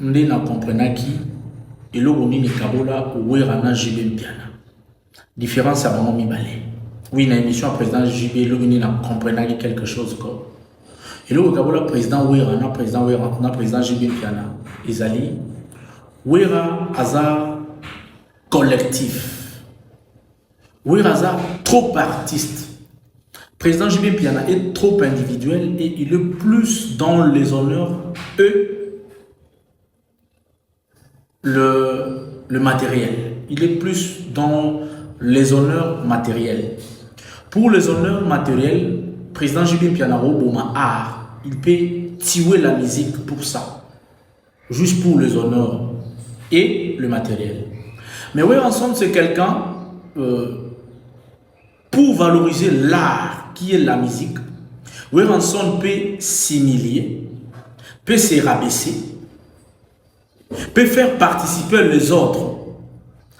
nde na comprenaki eloko nini kabola wera na JB Mpiana. Différence à maman mibale. Oui, na émission président JB eloko nini na comprenaki quelque chose ko. Eloko kabola président wera na président JB Mpiana. Ezali wera aza collectif. Wera aza trop artiste. Président JB Mpiana est trop individuel et il est plus dans les honneurs et le matériel. Il est plus dans les honneurs matériels. Pour les honneurs matériels, président JB Mpiana Roboma art, il peut tuer la musique pour ça. Juste pour les honneurs et le matériel. Mais oui, ensemble, c'est quelqu'un pour valoriser l'art qui est la musique. Oui, ensemble peut s'humilier, peut se rabaisser, peut faire participer les autres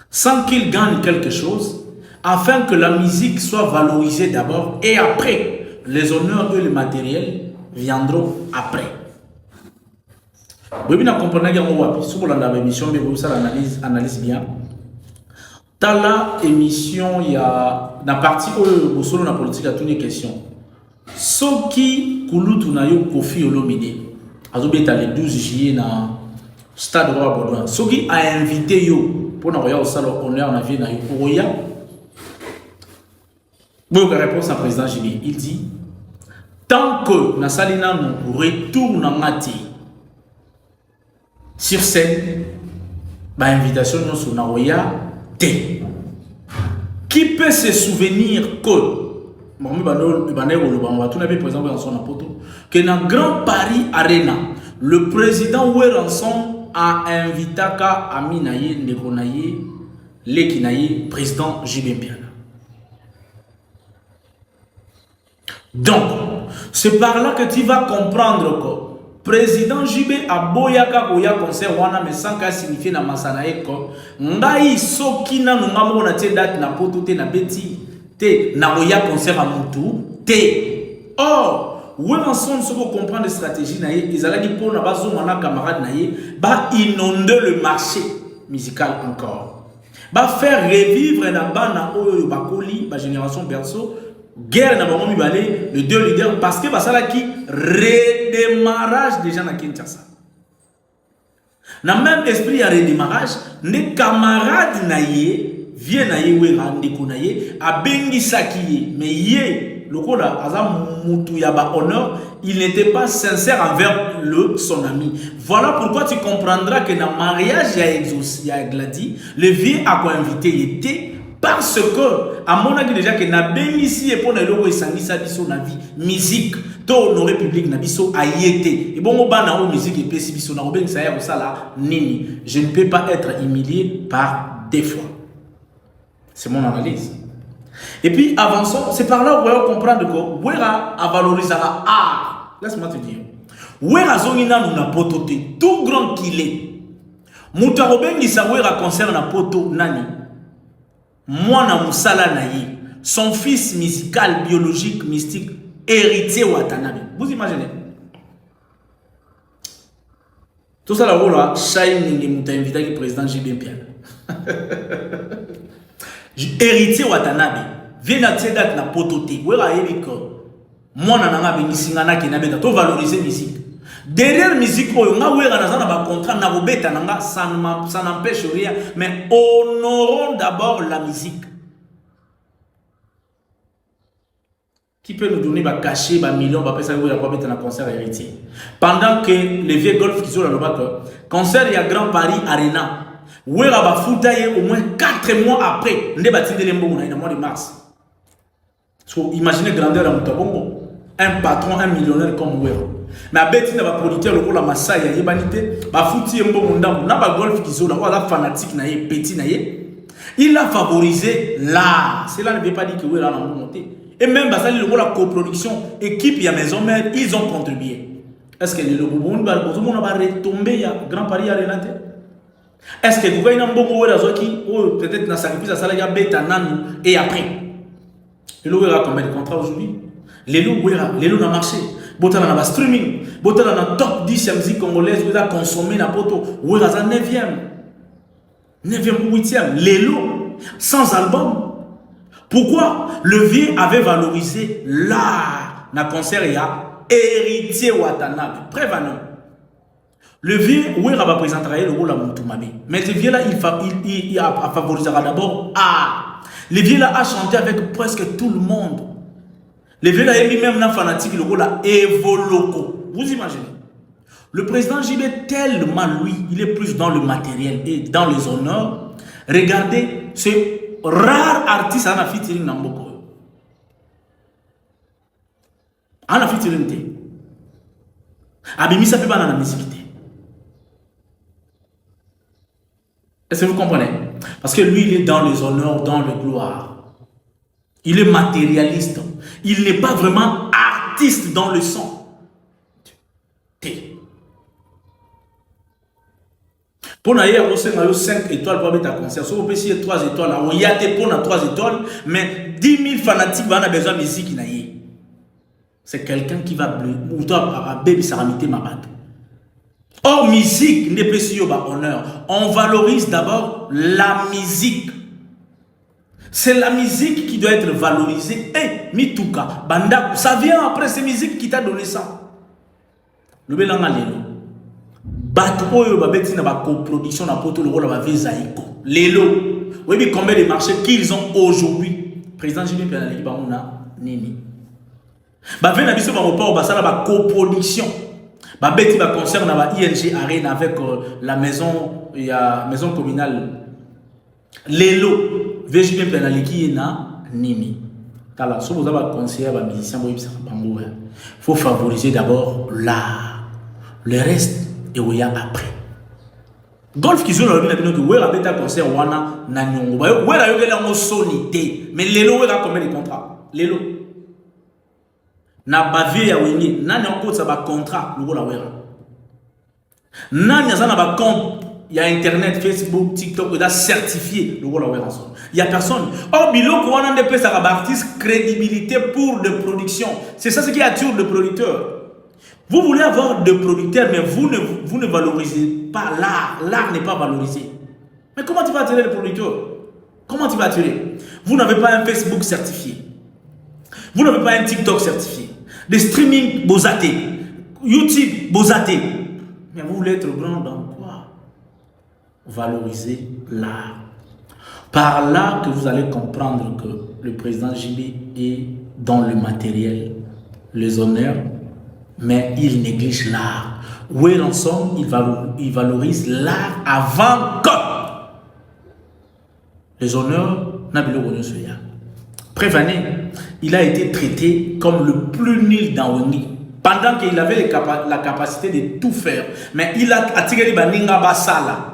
sans qu'ils gagnent quelque chose, afin que la musique soit valorisée d'abord et après, les honneurs et le matériel viendront après. Vous comprenez que sur la émission, vous analyse bien. Dans la émission, il y a la partie où vous solo la politique a toutes les questions. Ce qui kulutu na yo Kofi Olomide, azobeta le 12 juillet na Stade Roi Baudouin. Ce qui a invité yo pour na roya au salon honneur na vie na yo roya. Bonne réponse à président JB. Il dit tant que na salina nous retourne en mati sur scène, ba invitation nous sur na roya. Qui peut se souvenir que que dans Grand Paris Arena, le président Weranson a invité Aminaye Ndekonaye Lekinaye, président JB Mpiana. Donc, c'est par là que tu vas comprendre que président JB a boyaka koya concert wana mais sans ka signifier na masana eko ngai soki na ngamo na tie date na poto te na beti te na koya concert a mutu te. Or Weranson soko comprendre les stratégies na ye ezalaki po na bazo na camarade na ye ba inonder le marché musical encore, ba faire revivre na bana oyo bakoli ba génération berceau guerre na bango mibale les deux leaders parce que basala qui redémarrage déjà na Kinshasa. Na même esprit à redémarrage, les camarades na ye viennent na ye wera ndeko na ye abengi saki mais ye lokola aza mutu ya ba honneur, il n'était pas sincère envers son ami. Voilà pourquoi tu comprendras que dans mariage il y a Gladi, le vieux a quoi invité était parce que à mon avis déjà que na bénissi et pour na logo esangisa biso na vie musique to no république na biso ayete et bon bana o musique et pesi biso na oben ça ya osala nini. Je ne peux pas être humilié par des fois. C'est mon analyse. Et puis avançons, c'est par là où on comprend que Wera a valorisé art. Laisse-moi te dire. Wera zongina nous na pototé tout grand qu'il est. Muta oben sa Wera concerne na poto nani. Mwana Moussala Nayi, son fils musical, biologique, mystique, héritier Watanabe. Vous imaginez? Tout ça là, Shining et Mouta invité le président JB Mpiana. Héritier Watanabe, vient à Tsedat na pototé, où est Eriko? Mwana Nanga Benisingana qui n'a pas valorisé musique. Derrière musique, on a un contrat, ça n'empêche rien, mais honorons d'abord la musique. Qui peut nous donner un cachet, un million, un concert héritier. Pendant que les vieux golf qui sont là, le concert il y a Grand Paris Arena, où il y a au moins 4 mois après, on a mois de mars. Imaginez grandeur à Moutabongo, un patron, un millionnaire comme Wera. Mais abeti na ba producteur loko la masaya yebanité ba fouti mbongo ndambo na ba golf kizola wala fanatique na ye petit na ye, il a favorisé l'art. Cela ne veut pas dire que Wera a monté. Et même basali loko la coproduction équipe ya maison mère, ils ont contribué. Est-ce que le logo bon ba bozomo na ba retomber ya Grand Paris Arena? Est-ce que vous voyez un bon Wera zoki ou peut-être na sacrifice sala ya beta nanu et après le Wera combien de contrats aujourd'hui? Les loups Wera, les loups na marché. Botala na ba streaming, botala na top 10 ya musique congolaise, vous avez consommé na poto, oui, à 9e ou 8e, Lelo, sans album. Pourquoi? Le vieux avait valorisé l'art na concert ya héritier Watanabe. Prévenons. Le vieux, oui, va présenter le rôle à Moutoumabé. Mais le vieux là, il favorisera d'abord art. Le vieux là a chanté avec presque tout le monde. Le vieux là est lui-même un fanatique, le rôle à Evoloko. Vous imaginez? Le président JB, tellement lui, il est plus dans le matériel et dans les honneurs. Regardez ce rare artiste en a featuring Namboko. En a featuring te. Abimi ça peut pas dans la musique. Est-ce que vous comprenez? Parce que lui, il est dans les honneurs, dans le gloire. Il est matérialiste. Il n'est pas vraiment artiste dans le son. Pour nous, il y a 5 étoiles pour mettre à concert. Si vous avez 3 étoiles, il y a des pour 3 étoiles, mais 10 000 fanatiques vont avoir besoin de musique. C'est quelqu'un qui va baby saramité ma bande. Or, musique n'est pas si honneur. On valorise d'abord la musique. C'est la musique qui doit être valorisée. Eh, Mituka, Banda, ça vient après, c'est musique qui t'a donné ça. Le Belanga Lelo. Batoyo babeti na ba coproduction na poto le rôle ba vezaiko. Lelo. Oui, combien de marchés qu'ils ont aujourd'hui. Président Jimmy Penali ba mona nini. Ba vena biso ba report ba sala ba coproduction. Ba beti ba concert na ba ING Arena avec la maison maison communale. Lelo. VJP Penali qui na nini. Tala so vous avez conseiller ba musicien bo ibisa bango. Faut favoriser d'abord l'art. Le reste et oui après. Golf qui joue dans le bin que ouais rabeta concert wana na nyongo. Ouais la yogela mo solité. Mais lelo ouais combien de contrats? Lelo. Na bavé ya wengi nani encore ça ba contrat le la wera. Nani ça na ba compte il y a internet, Facebook, TikTok, il a certifié le rôle à ensemble. Il n'y a personne. Or, Bilo, quand on a des artistes, crédibilité pour de production. C'est ça ce qui attire le producteur. Vous voulez avoir des producteurs, mais vous ne valorisez pas l'art. L'art n'est pas valorisé. Mais comment tu vas attirer les producteurs? Comment tu vas attirer? Vous n'avez pas un Facebook certifié. Vous n'avez pas un TikTok certifié. Des streaming bozaté. YouTube bozaté. Mais vous voulez être grand dans quoi? Valoriser l'art. Par là que vous allez comprendre que le président JB est dans le matériel, les honneurs, mais il néglige l'art. Où est l'ensemble? Il valorise l'art avant que les honneurs n'abilo soya. Prévané, il a été traité comme le plus nul dans Wengi. Pendant qu'il avait la capacité de tout faire. Mais il a attiré les baninga basala.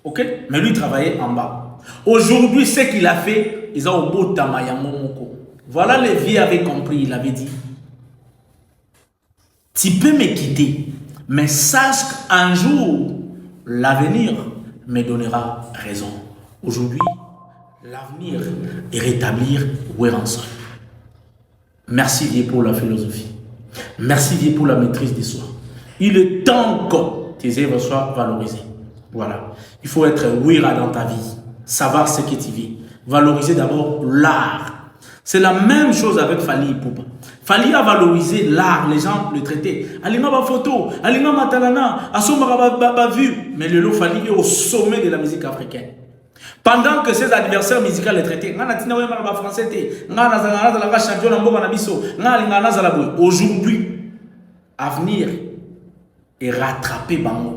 Ok? Mais lui travaillait en bas. Aujourd'hui, ce qu'il a fait, ils ont au beau tamayamomoko. Voilà, les vieux avaient compris, il avait dit. Tu peux me quitter, mais sache qu'un jour, l'avenir me donnera raison. Aujourd'hui, l'avenir est rétablir Weranson. Merci Dieu pour la philosophie. Merci Dieu pour la maîtrise des soi. Il est temps que tes œuvres soient valorisées. Voilà. Il faut être wira dans ta vie. Savoir ce que tu vis. Valoriser d'abord l'art. C'est la même chose avec Fali Poupa. Fali a valorisé l'art. Les gens le traitaient. Alima ba photo. Alima matalana. Asoma ba vu. Mais le lot Fali est au sommet de la musique africaine. Pendant que ses adversaires musicaux les traitaient. Aujourd'hui, avenir est rattrapé Bango.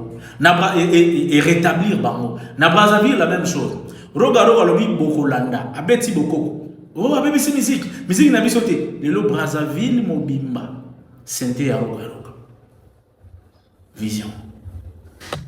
Et rétablir Bango. Na Brazzaville, la même chose. Rogaro alobi Bokolanda, abeti Boko. Oh, abeti musique. Musique na bisoté. Le Brazzaville Mobimba. Sente ya Rogaro. Vision.